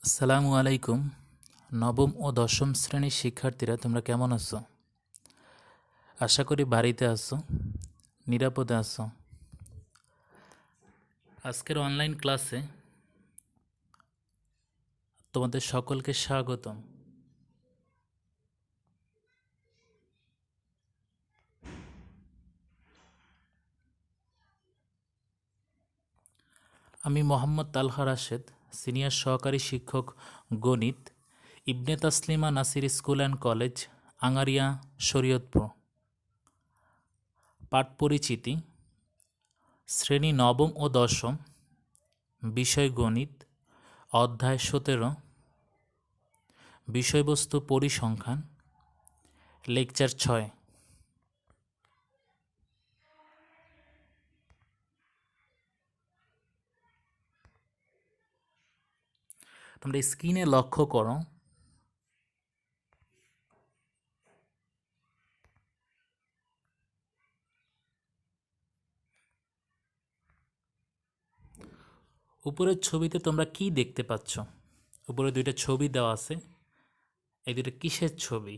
আসসালামু আলাইকুম। নবম ও দশম শ্রেণীর শিক্ষার্থীরা তোমরা কেমন আছো? আশা করি বাড়িতে আছো, নিরাপদে আছো। আজকের অনলাইন ক্লাসে তোমাদের সকলকে স্বাগতম। আমি মোহাম্মদ তালহা রাশেদ, সিনিয়র সহকারী শিক্ষক গণিত, Ibne Taslima Nasir school and college, Angaria, Shariatpur. পাঠ পরিচিতি: শ্রেণী নবম ও দশম, বিষয় গণিত, অধ্যায় 17, বিষয়বস্তু পরিসংখ্যান, লেকচার 6। তোমরা স্ক্রিনে লক্ষ্য করো, উপরের ছবিতে তোমরা কি দেখতে পাচ্ছ? উপরে দুইটা ছবি দেওয়া আছে। এই দুইটা কিসের ছবি?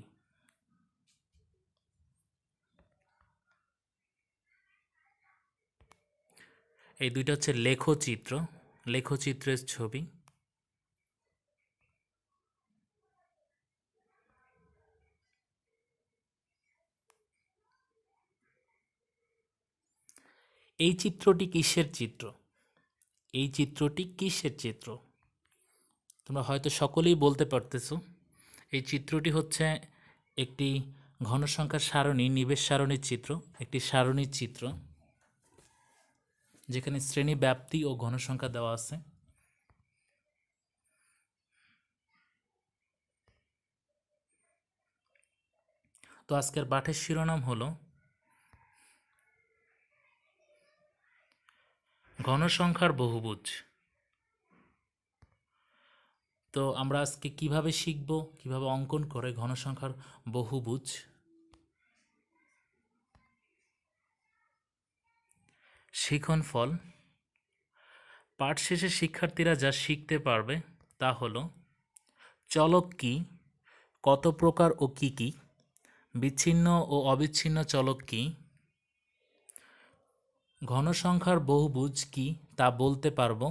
এই দুইটা হচ্ছে লেখচিত্র, লেখচিত্রের ছবি। এই চিত্রটি কিসের চিত্র? এই চিত্রটি কিসের চিত্র? তোমরা হয়তো সকলেই বলতে পারতেছো। এই চিত্রটি হচ্ছে একটি ঘনসংখ্যার সারণী, নিবেশ সারণীর চিত্র, একটি সারণীর চিত্র যেখানে শ্রেণী ব্যাপ্তি ও ঘনসংখ্যা দেওয়া আছে। তো আজকের পাঠের শিরোনাম হলো ঘনসংখ্যার বহুভুজ। তো আমরা আজকে কিভাবে শিখব, কিভাবে অঙ্কন করে ঘনসংখ্যার বহুভুজ। শিখন ফল: পাঠ শেষে শিক্ষার্থীরা যা শিখতে পারবে তা হলো চলক কি, কত প্রকার ও কি কি, বিচ্ছিন্ন ও অবিচ্ছিন্ন চলক কি, ঘনসংখ্যার বহুভুজ কি তা বলতে পারবো,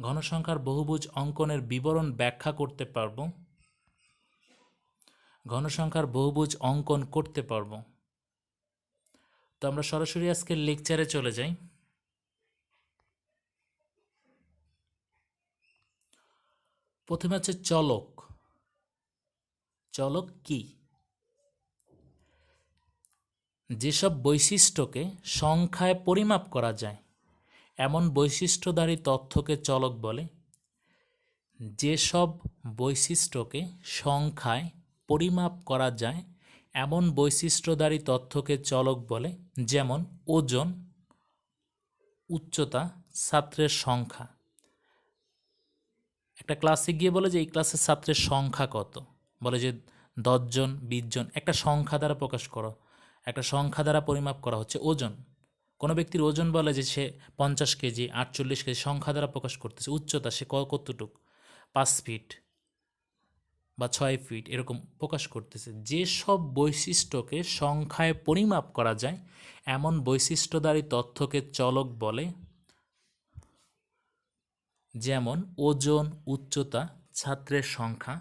ঘনসংখ্যার বহুভুজ অঙ্কনের বিবরণ ব্যাখ্যা করতে পারবো, ঘনসংখ্যার বহুভুজ অঙ্কন করতে পারবো। তো আমরা সরাসরি আজকের লেকচারে চলে যাই। প্রথমে হচ্ছে চলক। চলক কি? যেসব বৈশিষ্ট্যকে সংখ্যায় পরিমাপ করা যায় এমন বৈশিষ্ট্যধারী তথ্যকে চলক বলে। যেসব বৈশিষ্ট্যকে সংখ্যায় পরিমাপ করা যায় এমন বৈশিষ্ট্যধারী তথ্যকে চলক বলে। যেমন ওজন, উচ্চতা, ছাত্রের সংখ্যা। একটা ক্লাসে গিয়ে বলে যে এই ক্লাসের ছাত্রের সংখ্যা কত, বলে যে 10 জন, 20 জন। একটা সংখ্যা দ্বারা প্রকাশ করো, একটা সংখ্যা দ্বারা পরিমাপ করা হচ্ছে ওজন। কোনো ব্যক্তির ওজন বলে যে সে 50 কেজি, 48 কেজি, সংখ্যা দ্বারা প্রকাশ করতেছে। উচ্চতা সে কতটুক, 5 ফিট বা 6 ফিট, এরকম প্রকাশ করতেছে। যেসব বৈশিষ্ট্যকে সংখ্যায় পরিমাপ করা যায় এমন বৈশিষ্ট্যধারী তথ্যকে চলক বলে। যেমন ওজন, উচ্চতা, ছাত্রের সংখ্যা।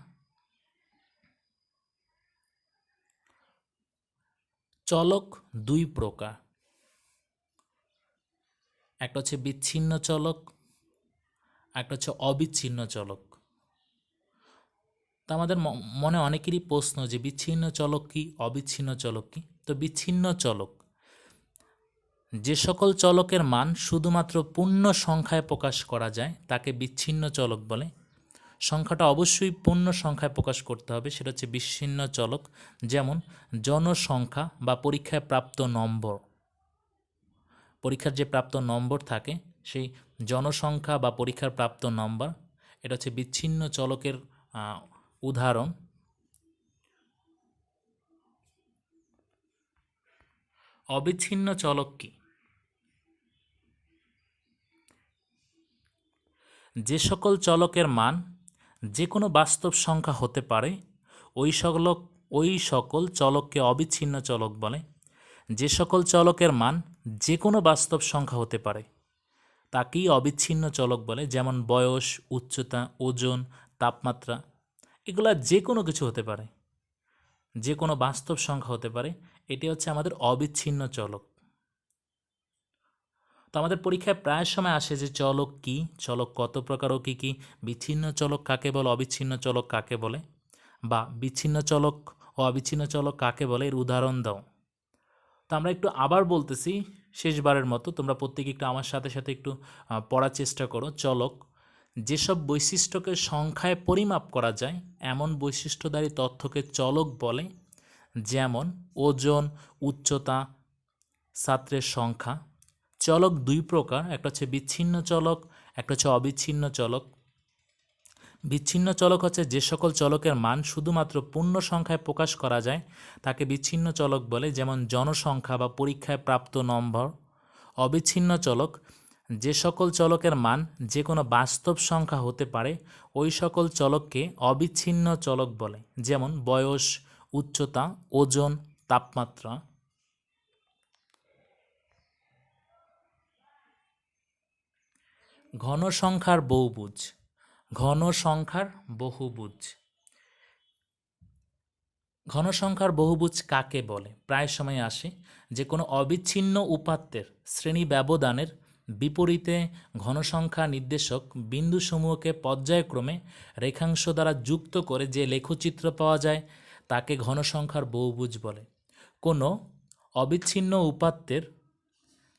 চলক দুই প্রকার, একটা হচ্ছে বিচ্ছিন্ন চলক, একটা হচ্ছে অবিচ্ছিন্ন চলক। তো আমাদের মনে অনেকেরই প্রশ্ন যে বিচ্ছিন্ন চলক কি, অবিচ্ছিন্ন চলক কি। তো বিচ্ছিন্ন চলক যে সকল চলকের মান শুধুমাত্র পূর্ণ সংখ্যায় প্রকাশ করা যায় তাকে বিচ্ছিন্ন চলক বলে। সংখ্যাটা অবশ্যই পূর্ণ সংখ্যায় প্রকাশ করতে হবে, সেটা হচ্ছে বিচ্ছিন্ন চলক। যেমন জনসংখ্যা বা পরীক্ষায় প্রাপ্ত নম্বর। পরীক্ষার যে প্রাপ্ত নম্বর থাকে সেই জনসংখ্যা বা পরীক্ষার প্রাপ্ত নম্বর, এটা হচ্ছে বিচ্ছিন্ন চলকের উদাহরণ। অবিচ্ছিন্ন চলক কি? যে সকল চলকের মান যে কোনো বাস্তব সংখ্যা হতে পারে ওই সকল চলককে অবিচ্ছিন্ন চলক বলে। যে সকল চলকের মান যে কোনো বাস্তব সংখ্যা হতে পারে তাকেই অবিচ্ছিন্ন চলক বলে, যেমন বয়স, উচ্চতা, ওজন, তাপমাত্রা, এগুলা যে কোনো কিছু হতে পারে, যে কোনো বাস্তব সংখ্যা হতে পারে। এটি হচ্ছে আমাদের অবিচ্ছিন্ন চলক। তো আমাদের পরীক্ষায় প্রায় সময় আসে যে চলক কি, চলক কত প্রকার ও কী কী, বিচ্ছিন্ন চলক কাকে বলে, অবিচ্ছিন্ন চলক কাকে বলে, বা বিচ্ছিন্ন চলক ও অবিচ্ছিন্ন চলক কাকে বলে, এর উদাহরণ দাও। তো আমরা একটু আবার বলতেছি শেষবারের মতো, তোমরা প্রত্যেকে একটু আমার সাথে সাথে একটু পড়ার চেষ্টা করো। চলক যেসব বৈশিষ্ট্যকে সংখ্যায় পরিমাপ করা যায় এমন বৈশিষ্ট্যধারী তথ্যকে চলক বলে, যেমন ওজন, উচ্চতা, ছাত্রের সংখ্যা। চলক দুই প্রকার, একটা হচ্ছে বিচ্ছিন্ন চলক, একটা হচ্ছে অবিচ্ছিন্ন চলক। বিচ্ছিন্ন চলক হচ্ছে যে সকল চলকের মান শুধুমাত্র পূর্ণ সংখ্যায় প্রকাশ করা যায় তাকে বিচ্ছিন্ন চলক বলে, যেমন জনসংখ্যা বা পরীক্ষায় প্রাপ্ত নম্বর। অবিচ্ছিন্ন চলক যে সকল চলকের মান যে কোনো বাস্তব সংখ্যা হতে পারে ওই সকল চলককে অবিচ্ছিন্ন চলক বলে, যেমন বয়স, উচ্চতা, ওজন, তাপমাত্রা। ঘন সংখ্যার বহুভুজ। ঘন সংখ্যার বহুভুজ। ঘন সংখ্যার বহুভুজ কাকে বলে? প্রায় সময় আসে যে কোনো অবিচ্ছিন্ন উপাত্তের শ্রেণী ব্যবধানের বিপরীতে ঘনসংখ্যা নির্দেশক বিন্দুসমূহকে পর্যায়ক্রমে রেখাংশ দ্বারা যুক্ত করে যে লেখচিত্র পাওয়া যায় তাকে ঘনসংখ্যার বহুভুজ বলে। কোনো অবিচ্ছিন্ন উপাত্তের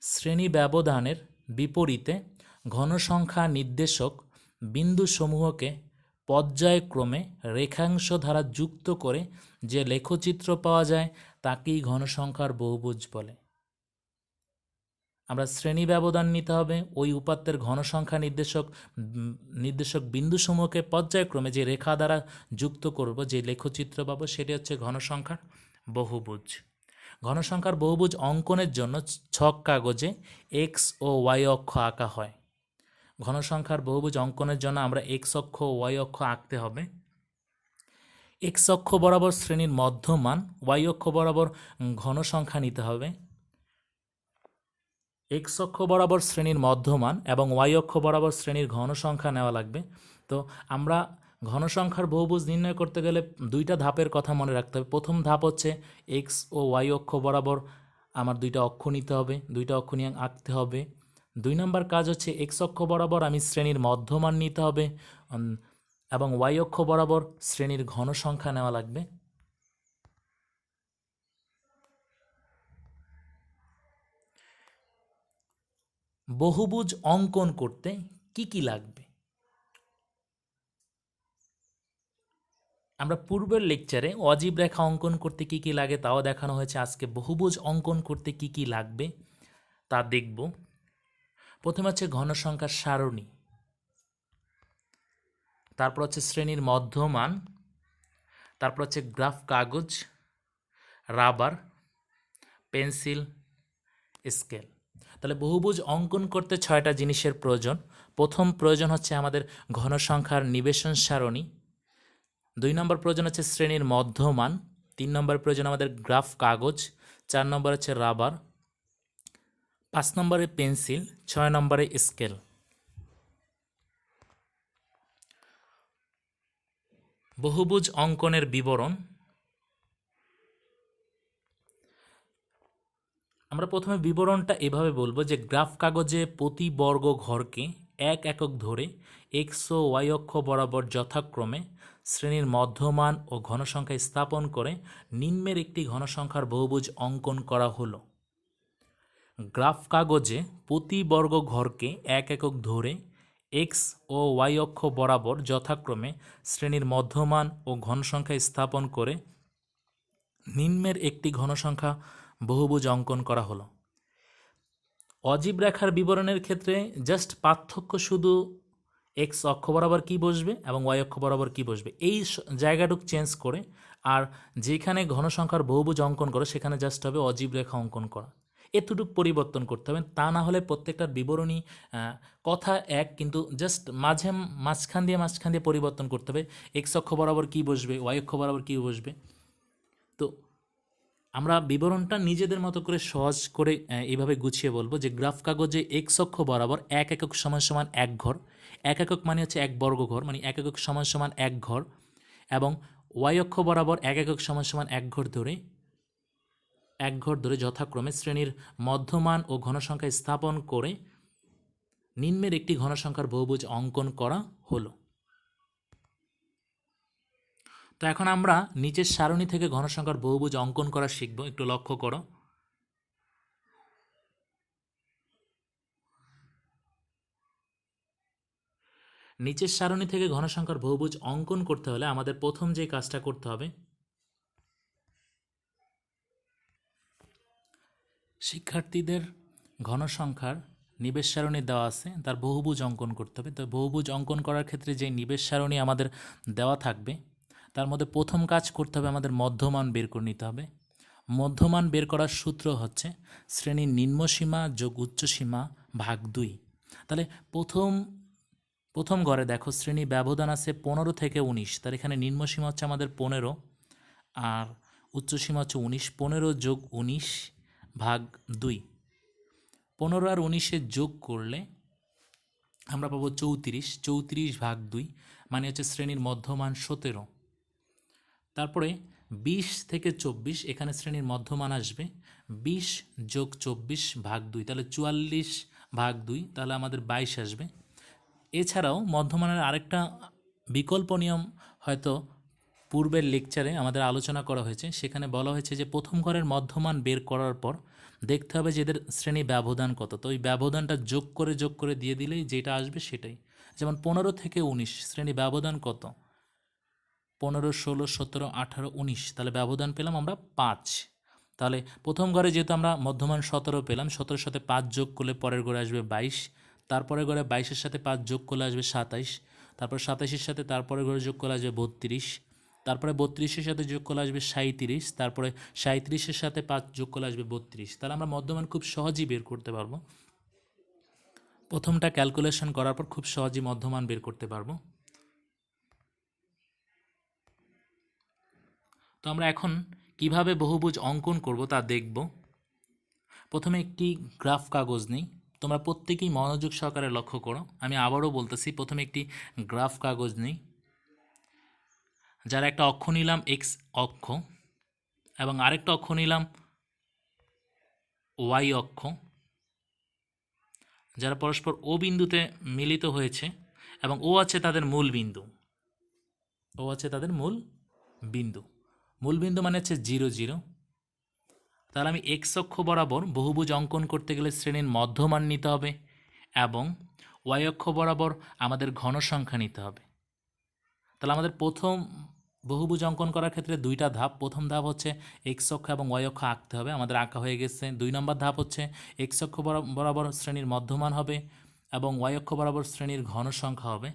শ্রেণী ব্যবধানের বিপরীতে ঘনসংখ্যা নির্দেশক বিন্দুসমূহকে পর্যায়ক্রমে রেখাংশ দ্বারা যুক্ত করে যে লেখচিত্র পাওয়া যায় তাকেই ঘনসংখ্যার বহুভুজ বলে। আমরা শ্রেণী ব্যবধান নিতে হবে, ওই উপাত্তের ঘনসংখ্যা নির্দেশক বিন্দুসমূহকে পর্যায়ক্রমে যে রেখা দ্বারা যুক্ত করব, যে লেখচিত্র পাবো, সেটি হচ্ছে ঘনসংখ্যার বহুভুজ। ঘনসংখ্যার বহুভুজ অঙ্কনের জন্য ছক কাগজে এক্স ও ওয়াই অক্ষ আঁকা হয়। ঘনসংখ্যার বহুভুজ অঙ্কনের জন্য আমরা এক্স অক্ষ ও ওয়াই অক্ষ আঁকতে হবে। এক্স অক্ষ বরাবর শ্রেণীর মধ্যমান, ওয়াই অক্ষ বরাবর ঘনসংখ্যা নিতে হবে। এক্স অক্ষ বরাবর শ্রেণীর মধ্যমান এবং ওয়াই অক্ষ বরাবর শ্রেণীর ঘনসংখ্যা নেওয়া লাগবে। তো আমরা ঘনসংখ্যার বহুভুজ নির্ণয় করতে গেলে দুইটা ধাপের কথা মনে রাখতে হবে। প্রথম ধাপ হচ্ছে এক্স ও ওয়াই অক্ষ বরাবর আমার দুইটা অক্ষ নিতে হবে, দুইটা অক্ষ নিয়ে আঁকতে হবে। 2 নম্বর কাজ হচ্ছে এক্স অক্ষ বরাবর আমি শ্রেণীর মধ্যমান নিতে হবে এবং ওয়াই অক্ষ বরাবর শ্রেণীর ঘনসংখ্যা নেওয়া লাগবে। বহুভুজ অঙ্কন করতে কি কি লাগবে? আমরা পূর্বের লেকচারে অজীব রেখা অঙ্কন করতে কি কি লাগে তাও দেখানো হয়েছে। আজকে বহুভুজ অঙ্কন করতে কি কি লাগবে তা দেখব। প্রথমে হচ্ছে ঘনসংখ্যার সারণী, তারপর হচ্ছে শ্রেণীর মধ্যমান, তারপর হচ্ছে গ্রাফ কাগজ, রাবার, পেন্সিল, স্কেল। তাহলে বহুভুজ অঙ্কন করতে 6টা জিনিসের প্রয়োজন। প্রথম প্রয়োজন হচ্ছে আমাদের ঘনসংখ্যার নিবেশন সারণী। 2 নম্বর প্রয়োজন হচ্ছে শ্রেণীর মধ্যমান। 3 নম্বর প্রয়োজন আমাদের গ্রাফ কাগজ। 4 নম্বর হচ্ছে রাবার। 5 নম্বরে পেন্সিল। 6 নম্বরে স্কেল। বহুভুজ অঙ্কনের বিবরণ। আমরা প্রথমে বিবরণটা এভাবে বলবো যে গ্রাফ কাগজে প্রতি বর্গ ঘরকে 1 একক ধরে এক্স ও ওয়াই অক্ষ বরাবর যথাক্রমে শ্রেণীর মধ্যমান ও ঘনসংখ্যা স্থাপন করে নিম্নের একটি ঘনসংখ্যার বহুভুজ অঙ্কন করা হলো। গ্রাফ কাগজে প্রতি বর্গ ঘরকে 1 একক ধরে এক্স ও ওয়াই অক্ষ বরাবর যথাক্রমে শ্রেণীর মধ্যমান ও ঘনসংখ্যা স্থাপন করে নিম্নের একটি ঘনসংখ্যা বহুভুজ অঙ্কন করা হলো। অজীব রেখার বিবরণের ক্ষেত্রে জাস্ট পার্থক্য শুধু এক্স অক্ষ বরাবর কী বসবে এবং ওয়াই অক্ষ বরাবর কী বসবে, এই জায়গাটুকু চেঞ্জ করে, আর যেখানে ঘনসংখ্যার বহুভুজ অঙ্কন করে সেখানে জাস্ট হবে অজীব রেখা অঙ্কন করা। এতটুকু পরিবর্তন করতে হবে, তা না হলে প্রত্যেকটার বিবরণী কথা এক, কিন্তু জাস্ট মাঝখান দিয়ে পরিবর্তন করতে হবে। এক্স অক্ষ বরাবর কী বসবে, ওয়াই অক্ষ বরাবর কী বসবে। তো আমরা বিবরণটা নিজেদের মতো করে সহজ করে এইভাবে গুছিয়ে বলবো যে গ্রাফ কাগজে এক্স অক্ষ বরাবর 1 একক সমান সমান 1 ঘর, 1 একক মানে হচ্ছে 1 বর্গ ঘর, মানে 1 একক সমান সমান 1 ঘর, এবং ওয়াই অক্ষ বরাবর 1 একক সমান সমান 1 ঘর ধরে যথাক্রমে শ্রেণীর মধ্যমান ও ঘনসংখ্যা স্থাপন করে নিম্নের একটি ঘনসংখ্যার বহুভুজ অঙ্কন করা হলো। তো এখন আমরা নিচের সারণী থেকে ঘনসংখ্যার বহুভুজ অঙ্কন করা শিখব। একটু লক্ষ্য করো। নিচের সারণী থেকে ঘনসংখ্যার বহুভুজ অঙ্কন করতে হলে আমাদের প্রথম যে কাজটা করতে হবে, শিক্ষার্থীদের ঘনসংখ্যার নিবেশ সারণী দেওয়া আছে, তার বহুভুজ অঙ্কন করতে হবে। তো বহুভুজ অঙ্কন করার ক্ষেত্রে যে নিবেশ সারণী আমাদের দেওয়া থাকবে, তার মধ্যে প্রথম কাজ করতে হবে আমাদের মধ্যমান বের করে নিতে হবে। মধ্যমান বের করার সূত্র হচ্ছে শ্রেণীর নিম্নসীমা যোগ উচ্চসীমা ভাগ 2। তাহলে প্রথম ঘরে দেখো শ্রেণী ব্যবধান আছে 15 থেকে 19, তার এখানে নিম্নসীমা হচ্ছে আমাদের 15 আর উচ্চসীমা হচ্ছে 19। 15 যোগ 19 ভাগ 2, 15 আর 19 যোগ করলে আমরা পাবো 34। 34 ভাগ 2 মানে হচ্ছে শ্রেণীর মধ্যমান 17। তারপরে 20 থেকে 24, এখানে শ্রেণীর মধ্যমান আসবে 20 যোগ 24 ভাগ 2, তাহলে 44 ভাগ 2, তাহলে আমাদের 22 আসবে। এছাড়াও মধ্যমানের আরেকটা বিকল্প নিয়ম হয়তো পূর্বের লেকচারে আমাদের আলোচনা করা হয়েছে। সেখানে বলা হয়েছে যে প্রথম ঘরের মধ্যমান বের করার পর দেখতে হবে যে এদের শ্রেণী ব্যবধান কত। তো ওই ব্যবধানটা যোগ করে দিয়ে দিলেই যেটা আসবে সেটাই। যেমন 15 থেকে 19 শ্রেণী ব্যবধান কত, 15, 16, 17, 18, 19, তাহলে ব্যবধান পেলাম আমরা 5। তাহলে প্রথম ঘরে যেহেতু আমরা মধ্যমান 17 পেলাম, 17-এর সাথে 5 যোগ করলে পরের ঘরে আসবে 22, তারপরে ঘরে 22-এর সাথে 5 যোগ করলে আসবে 27, তারপর 27-এর সাথে তারপরে ঘরে যোগ করলে আসবে 32, তারপরে 32-এর সাথে যোগ করলে আসবে 37, তারপরে 37-এর সাথে 5 যোগ করলে আসবে 32। তাহলে আমরা মধ্যমান খুব সহজেই বের করতে পারবো। প্রথমটা ক্যালকুলেশন করার পর খুব সহজেই মধ্যমান বের করতে পারবো। তো আমরা এখন কিভাবে বহুভুজ অঙ্কন করব তা দেখব। প্রথমে একটি গ্রাফ কাগজ নিই, তোমরা প্রত্যেকেই মনোযোগ সহকারে লক্ষ্য করো। আমি আবারও বলতেছি, প্রথমে একটি গ্রাফ কাগজ নিই, যার একটা অক্ষ নিলাম এক্স অক্ষ এবং আরেকটা অক্ষ নিলাম ওয়াই অক্ষ, যারা পরস্পর ও বিন্দুতে মিলিত হয়েছে এবং ও আছে তাদের মূল বিন্দু। মূল বিন্দু মানে হচ্ছে 0, 0। তাহলে আমি এক্স অক্ষ বরাবর বহুভুজ অঙ্কন করতে গেলে শ্রেণীর মধ্যমান নিতে হবে এবং ওয়াই অক্ষ বরাবর আমাদের ঘনসংখ্যা নিতে হবে। তাহলে আমাদের প্রথম বহুভুজ অঙ্কন করার ক্ষেত্রে 2টা ধাপ। প্রথম ধাপ হচ্ছে এক্স অক্ষ এবং ওয়াই অক্ষ আঁকতে হবে, আমাদের আঁকা হয়ে গেছে। 2 নম্বর ধাপ হচ্ছে এক্স অক্ষ বরাবর শ্রেণীর মধ্যমান হবে এবং ওয়াই অক্ষ বরাবর শ্রেণীর ঘনসংখ্যা হবে।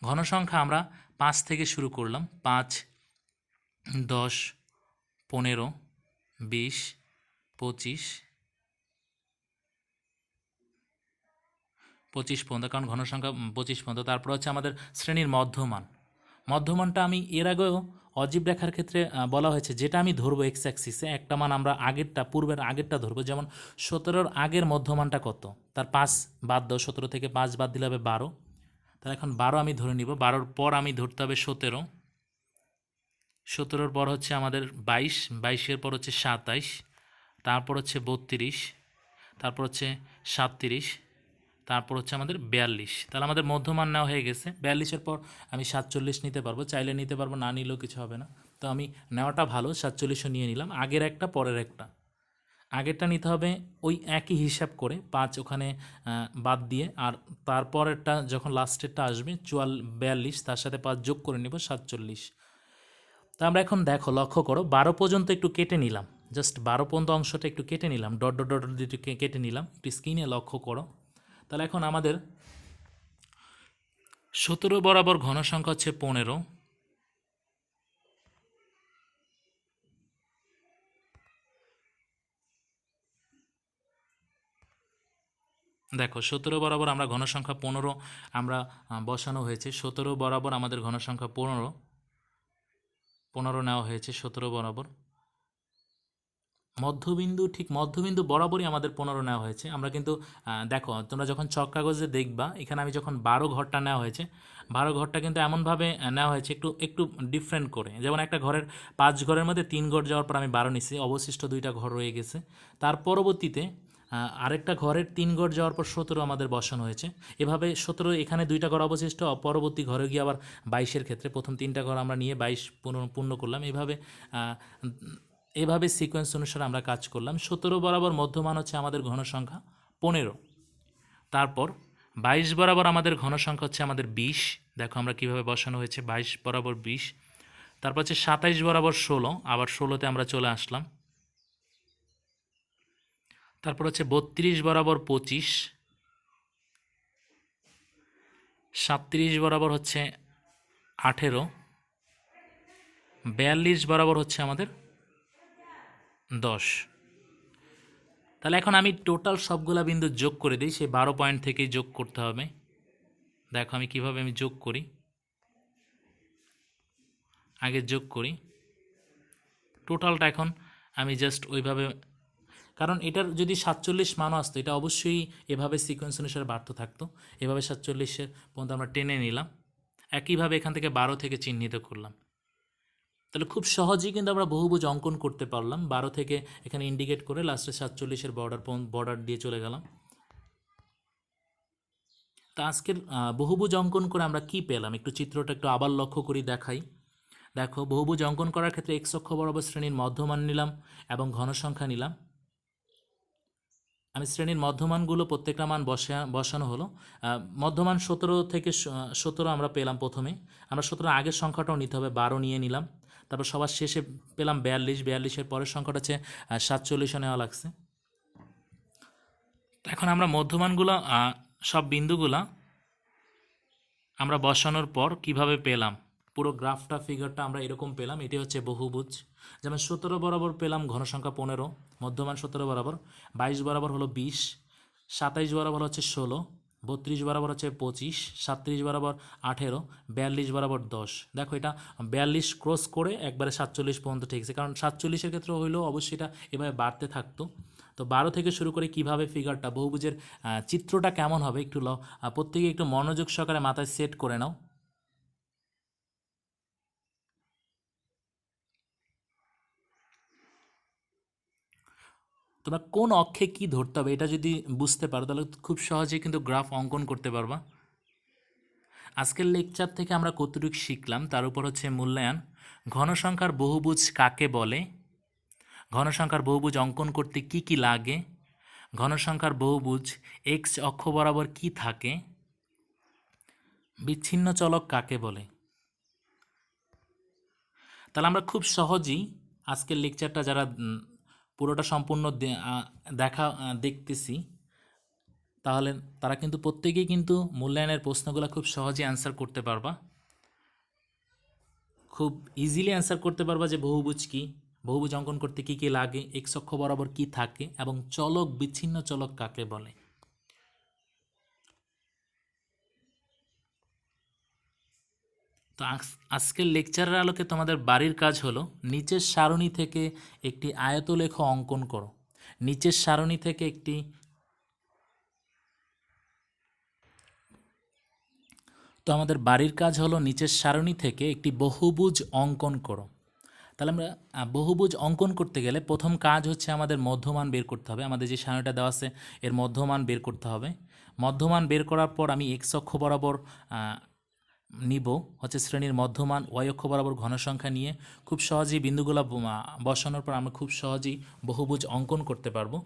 ঘনসংখ্যা আমরা 5 থেকে শুরু করলাম, 5, 10, 15, 20, 25 পর্যন্ত, কারণ ঘনসংখ্যা 25 পর্যন্ত। তারপর হচ্ছে আমাদের শ্রেণীর মধ্যমানটা আমি এর আগেও অজীব রেখার ক্ষেত্রে বলা হয়েছে, যেটা আমি ধরবো এক্স অ্যাক্সিসে একটা মান আমরা পূর্বের আগেরটা ধরবো। যেমন 17-র আগের মধ্যমানটা কত, তার 5 বাদ দাও, 17 থেকে 5 বাদ দিলে হবে 12। তাহলে এখন 12 আমি ধরে নিব। 12-র পর আমি ধরতে হবে 17, 17-র পর হচ্ছে আমাদের 22, 22-এর পর হচ্ছে 27, তারপর হচ্ছে 32, তারপর হচ্ছে 37, তারপর হচ্ছে আমাদের 42। তাহলে আমাদের মধ্যমান নেওয়া হয়ে গেছে। 42-এর পর আমি 47 নিতে পারবো, চাইলে নিতে পারবো, না নিলেও কিছু হবে না। তো আমি নেওয়াটা ভালো, 47ও নিয়ে নিলাম। আগের একটা পরের একটা, আগেরটা নিতে হবে ওই একই হিসাব করে 5 ওখানে বাদ দিয়ে, আর তারপরেরটা যখন লাস্টেরটা আসবে 42, তার সাথে 5 যোগ করে নেব 47। তা আমরা এখন দেখো, লক্ষ্য করো, 12 পর্যন্ত একটু কেটে নিলাম, জাস্ট 12 পর্যন্ত অংশটা একটু কেটে নিলাম, ডট ডট ডট দিয়ে কেটে নিলাম, একটু স্ক্রিনে লক্ষ্য করো। তাহলে এখন আমাদের 17 বরাবর ঘনসংখ্যা হচ্ছে 15, দেখো 17 বরাবর আমরা ঘনসংখ্যা 15 আমরা বসানো হয়েছে। 17 বরাবর আমাদের ঘনসংখ্যা 15 নেওয়া হয়েছে 17 বরাবর। ঠিক মধ্যবিন্দু বরাবরই আমাদের 15 নেওয়া হয়েছে। আমরা কিন্তু দেখো তোমরা যখন চক কাগজে দেখবা, এখানে আমি যখন 12 ঘরটা নেওয়া হয়েছে, 12 ঘরটা কিন্তু এমনভাবে নেওয়া হয়েছে একটু একটু ডিফারেন্ট করে। যেমন একটা ঘরের 5 ঘরের মধ্যে 3 ঘর যাওয়ার পর আমি 12 নিছি, অবশিষ্ট 2টা ঘর রয়ে গেছে। তার পরবর্তীতে আরেকটা ঘরের 3 ঘর যাওয়ার পর 17 আমাদের বসানো হয়েছে। এভাবে 17 এখানে 2টা ঘর অবশিষ্ট, পরবর্তী ঘরে গিয়ে আবার 22-এর ক্ষেত্রে প্রথম 3টা ঘর আমরা নিয়ে 22 পূর্ণ করলাম। এভাবে সিকোয়েন্স অনুসারে আমরা কাজ করলাম। 17 বরাবর মধ্যমান হচ্ছে আমাদের ঘনসংখ্যা 15। তারপর 22 বরাবর আমাদের ঘনসংখ্যা হচ্ছে আমাদের 20। দেখো আমরা কীভাবে বসানো হয়েছে, 22 বরাবর 20। তারপর হচ্ছে 27 বরাবর 16, আবার 16তে আমরা চলে আসলাম। তারপর হচ্ছে 32 বরাবর 25, 37 বরাবর হচ্ছে 18, 42 বরাবর হচ্ছে আমাদের 10। তাহলে এখন আমি টোটাল সবগুলা বিন্দু যোগ করে দিই, সেই 12 পয়েন্ট থেকেই যোগ করতে হবে। দেখো আমি কিভাবে যোগ করি, আগে যোগ করি টোটালটা। এখন আমি জাস্ট ওইভাবে, কারণ এটার যদি 47 মানও আসতো, এটা অবশ্যই এভাবে সিকোয়েন্স অনুসারে বাড়তে থাকতো। এভাবে 47-এর পর্যন্ত আমরা টেনে নিলাম, একইভাবে এখান থেকে 12 থেকে চিহ্নিত করলাম। তাহলে খুব সহজেই কিন্তু আমরা বহুভুজ অঙ্কন করতে পারলাম। 12 থেকে এখানে ইন্ডিকেট করে লাস্টে 47-এর বর্ডার দিয়ে চলে গেলাম। তা আজকের বহুভুজ অঙ্কন করে আমরা কি পেলাম, একটু চিত্রটা একটু আবার লক্ষ্য করি, দেখাই। দেখো বহুভুজ অঙ্কন করার ক্ষেত্রে এক্স অক্ষ বরাবর শ্রেণীর মধ্যমান নিলাম এবং ঘনসংখ্যা নিলাম। আমি শ্রেণীর মধ্যমানগুলো প্রত্যেকটা মান বসানো হলো। মধ্যমান 17 থেকে 17 আমরা পেলাম প্রথমে। আমরা 17 আগের সংখ্যাটাও নিতে হবে, 12 নিয়ে নিলাম। তারপর সবার শেষে পেলাম 42, 42-এর পরের সংখ্যাটা হচ্ছে 47 নেওয়া লাগছে। এখন আমরা মধ্যমানগুলো সব বিন্দুগুলা আমরা বসানোর পর কিভাবে পেলাম, পুরো গ্রাফটা ফিগারটা আমরা এরকম পেলাম। এটি হচ্ছে বহুভুজ। যেমন 17 বরাবর পেলাম ঘনসংখ্যা 15, মধ্যমান 17 বরাবর, 22 বরাবর হলো 20, 27 বরাবর হচ্ছে 16, 32 বরাবর হচ্ছে 25, 37 বরাবর 18, 42 বরাবর 10। দেখো এটা 42 ক্রস করে একবারে 47 পর্যন্ত ঠেকছে, কারণ 47-এর ক্ষেত্রে হইলেও অবশ্যই এটা এভাবে বাড়তে থাকতো। তো 12 থেকে শুরু করে কিভাবে ফিগারটা বহুভুজের চিত্রটা কেমন হবে একটু প্রত্যেকে একটু মনোযোগ সহকারে মাথায় সেট করে নাও। তোমরা কোন অক্ষে কি ধরতে হবে এটা যদি বুঝতে পারো, তাহলে খুব সহজেই কিন্তু গ্রাফ অঙ্কন করতে পারবা। আজকের লেকচার থেকে আমরা কতটুকু শিখলাম তার উপর হচ্ছে মূল্যায়ন। ঘনসংখ্যার বহুভুজ কাকে বলে, ঘনসংখ্যার বহুভুজ অঙ্কন করতে কি কি লাগে, ঘনসংখ্যার বহুভুজ এক্স অক্ষ বরাবর কি থাকে, বিচ্ছিন্ন চলক কাকে বলে। তাহলে আমরা খুব সহজেই আজকের লেকচারটা যারা পুরোটা সম্পূর্ণ দেখতেছি, তাহলে তারা কিন্তু প্রত্যেকেই কিন্তু মূল্যায়নের প্রশ্নগুলো খুব সহজেই অ্যান্সার করতে পারবা, খুব ইজিলি অ্যান্সার করতে পারবা যে বহুভুজ কি, বহুভুজ অঙ্কন করতে কি কি লাগে, এক্স অক্ষ বরাবর কি থাকে, এবং চলক বিচ্ছিন্ন চলক কাকে বলে। তো আজকের লেকচারের আলোকে তোমাদের বাড়ির কাজ হলো নিচের সারণী থেকে একটি আয়তলেখ অঙ্কন করো। নিচের সারণী থেকে তো আমাদের বাড়ির কাজ হলো নিচের সারণী থেকে একটি বহুভুজ অঙ্কন করো। তাহলে আমরা বহুভুজ অঙ্কন করতে গেলে প্রথম কাজ হচ্ছে আমাদের মধ্যমান বের করতে হবে। আমাদের যে সারণীটা দেওয়া আছে এর মধ্যমান বের করতে হবে। মধ্যমান বের করার পর আমি এক্স অক্ষ বরাবর নিব হচ্ছে শ্রেণীর মধ্যমান, ওয়াই অক্ষ বরাবর ঘনসংখ্যা নিয়ে খুব সহজেই বিন্দুগুলো বসানোর পর আমরা খুব সহজেই বহুভুজ অঙ্কন করতে পারবো।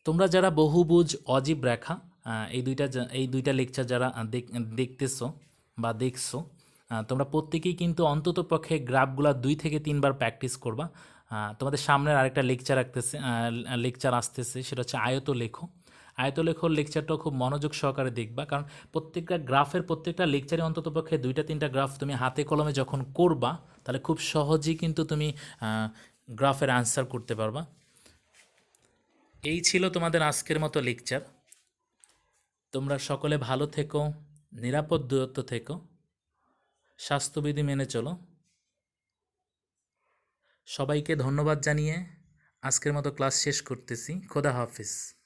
তোমরা যারা বহুভুজ অজীব রেখা এই দুইটা লেকচার যারা দেখতেছো বা দেখছো, তোমরা প্রত্যেকেই কিন্তু অন্তত পক্ষে গ্রাফগুলো 2 থেকে 3 বার প্র্যাকটিস করবা। তোমাদের সামনের আরেকটা লেকচার আসতেছে, সেটা হচ্ছে আয়তলেখর লেকচারটাও খুব মনোযোগ সহকারে দেখবা, কারণ প্রত্যেকটা লেকচারে অন্তত পক্ষে 2-3টা গ্রাফ তুমি হাতে কলমে যখন করবা, তাহলে খুব সহজেই কিন্তু তুমি গ্রাফের অ্যান্সার করতে পারবা। এই ছিল তোমাদের আজকের মতো লেকচার। তোমরা সকলে ভালো থেকো, নিরাপদ দূরত্ব থেকো, স্বাস্থ্যবিধি মেনে চলো। সবাইকে ধন্যবাদ জানিয়ে আজকের মতো ক্লাস শেষ করতেছি। খোদা হাফিজ।